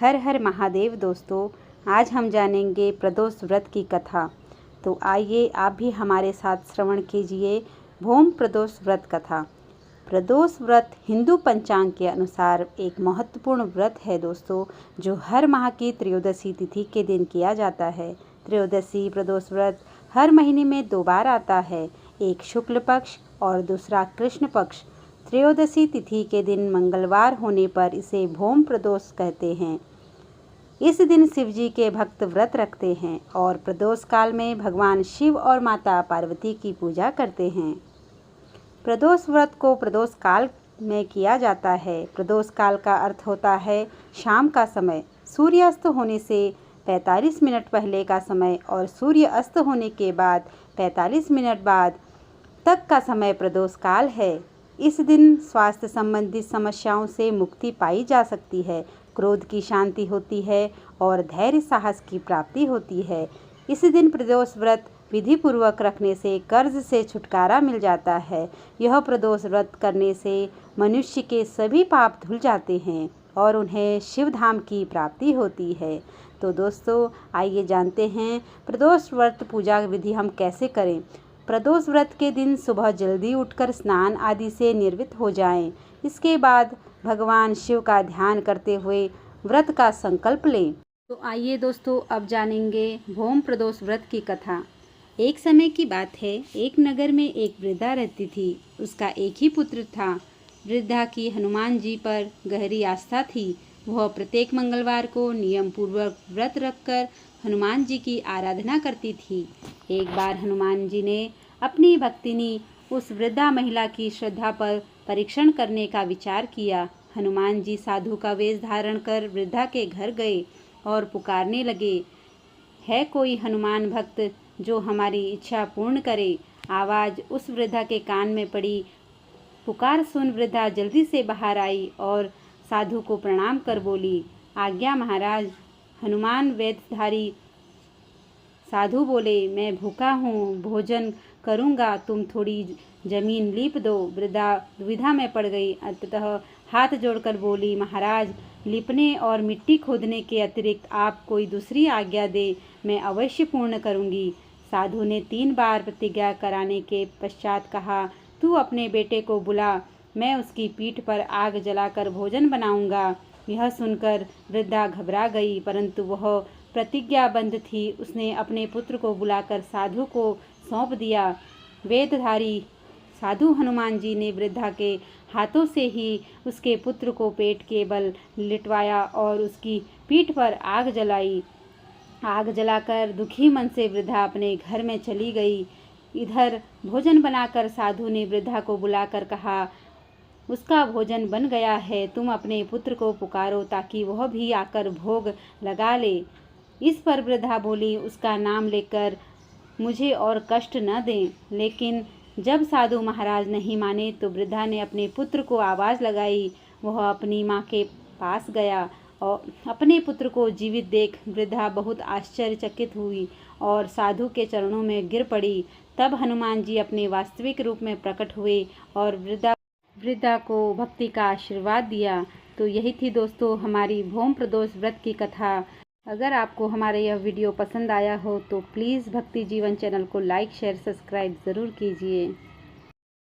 हर हर महादेव दोस्तों, आज हम जानेंगे प्रदोष व्रत की कथा। तो आइए आप भी हमारे साथ श्रवण कीजिए भौम प्रदोष व्रत कथा। प्रदोष व्रत हिंदू पंचांग के अनुसार एक महत्वपूर्ण व्रत है दोस्तों, जो हर माह की त्रयोदशी तिथि के दिन किया जाता है। त्रयोदशी प्रदोष व्रत हर महीने में 2 बार आता है, एक शुक्ल पक्ष और दूसरा कृष्ण पक्ष। त्रयोदशी तिथि के दिन मंगलवार होने पर इसे भौम प्रदोष कहते हैं। इस दिन शिव जी के भक्त व्रत रखते हैं और प्रदोष काल में भगवान शिव और माता पार्वती की पूजा करते हैं। प्रदोष व्रत को प्रदोष काल में किया जाता है। प्रदोष काल का अर्थ होता है शाम का समय, सूर्यास्त होने से 45 मिनट पहले का समय और सूर्य अस्त होने के बाद 45 मिनट बाद तक का समय प्रदोष काल है। इस दिन स्वास्थ्य संबंधित समस्याओं से मुक्ति पाई जा सकती है, क्रोध की शांति होती है और धैर्य साहस की प्राप्ति होती है। इस दिन प्रदोष व्रत विधि पूर्वक रखने से कर्ज से छुटकारा मिल जाता है। यह प्रदोष व्रत करने से मनुष्य के सभी पाप धुल जाते हैं और उन्हें शिव धाम की प्राप्ति होती है। तो दोस्तों आइए जानते हैं प्रदोष व्रत पूजा विधि हम कैसे करें। प्रदोष व्रत के दिन सुबह जल्दी उठकर स्नान आदि से निर्वृत्त हो जाएं। इसके बाद भगवान शिव का ध्यान करते हुए व्रत का संकल्प लें। तो आइए दोस्तों अब जानेंगे भौम प्रदोष व्रत की कथा। एक समय की बात है, एक नगर में एक वृद्धा रहती थी। उसका एक ही पुत्र था। वृद्धा की हनुमान जी पर गहरी आस्था थी। वह प्रत्येक मंगलवार को नियम पूर्वक व्रत रखकर हनुमान जी की आराधना करती थी। एक बार हनुमान जी ने अपनी भक्तिनी उस वृद्धा महिला की श्रद्धा पर परीक्षण करने का विचार किया। हनुमान जी साधु का वेश धारण कर वृद्धा के घर गए और पुकारने लगे, है कोई हनुमान भक्त जो हमारी इच्छा पूर्ण करे। आवाज़ उस वृद्धा के कान में पड़ी। पुकार सुन वृद्धा जल्दी से बाहर आई और साधु को प्रणाम कर बोली, आज्ञा महाराज। हनुमान वेशधारी साधु बोले, मैं भूखा हूँ, भोजन करूँगा, तुम थोड़ी जमीन लीप दो। वृद्धा दुविधा में पड़ गई, अंततः हाथ जोड़कर बोली, महाराज, लिपने और मिट्टी खोदने के अतिरिक्त आप कोई दूसरी आज्ञा दे, मैं अवश्य पूर्ण करूँगी। साधु ने 3 बार प्रतिज्ञा कराने के पश्चात कहा, तू अपने बेटे को बुला, मैं उसकी पीठ पर आग जलाकर भोजन बनाऊंगा। यह सुनकर वृद्धा घबरा गई, परंतु वह प्रतिज्ञाबद्ध थी। उसने अपने पुत्र को बुलाकर साधु को सौंप दिया। वेदधारी साधु हनुमान जी ने वृद्धा के हाथों से ही उसके पुत्र को पेट के बल लिटवाया और उसकी पीठ पर आग जलाई। आग जलाकर दुखी मन से वृद्धा अपने घर में चली गई। इधर भोजन बनाकर साधु ने वृद्धा को बुलाकर कहा, उसका भोजन बन गया है, तुम अपने पुत्र को पुकारो ताकि वह भी आकर भोग लगा ले। इस पर वृद्धा बोली, उसका नाम लेकर मुझे और कष्ट न दें। लेकिन जब साधु महाराज नहीं माने तो वृद्धा ने अपने पुत्र को आवाज़ लगाई। वह अपनी माँ के पास गया और अपने पुत्र को जीवित देख वृद्धा बहुत आश्चर्यचकित हुई और साधु के चरणों में गिर पड़ी। तब हनुमान जी अपने वास्तविक रूप में प्रकट हुए और वृद्धा को भक्ति का आशीर्वाद दिया। तो यही थी दोस्तों हमारी भौम प्रदोष व्रत की कथा। अगर आपको हमारा यह वीडियो पसंद आया हो तो प्लीज़ भक्ति जीवन चैनल को लाइक शेयर सब्सक्राइब ज़रूर कीजिए।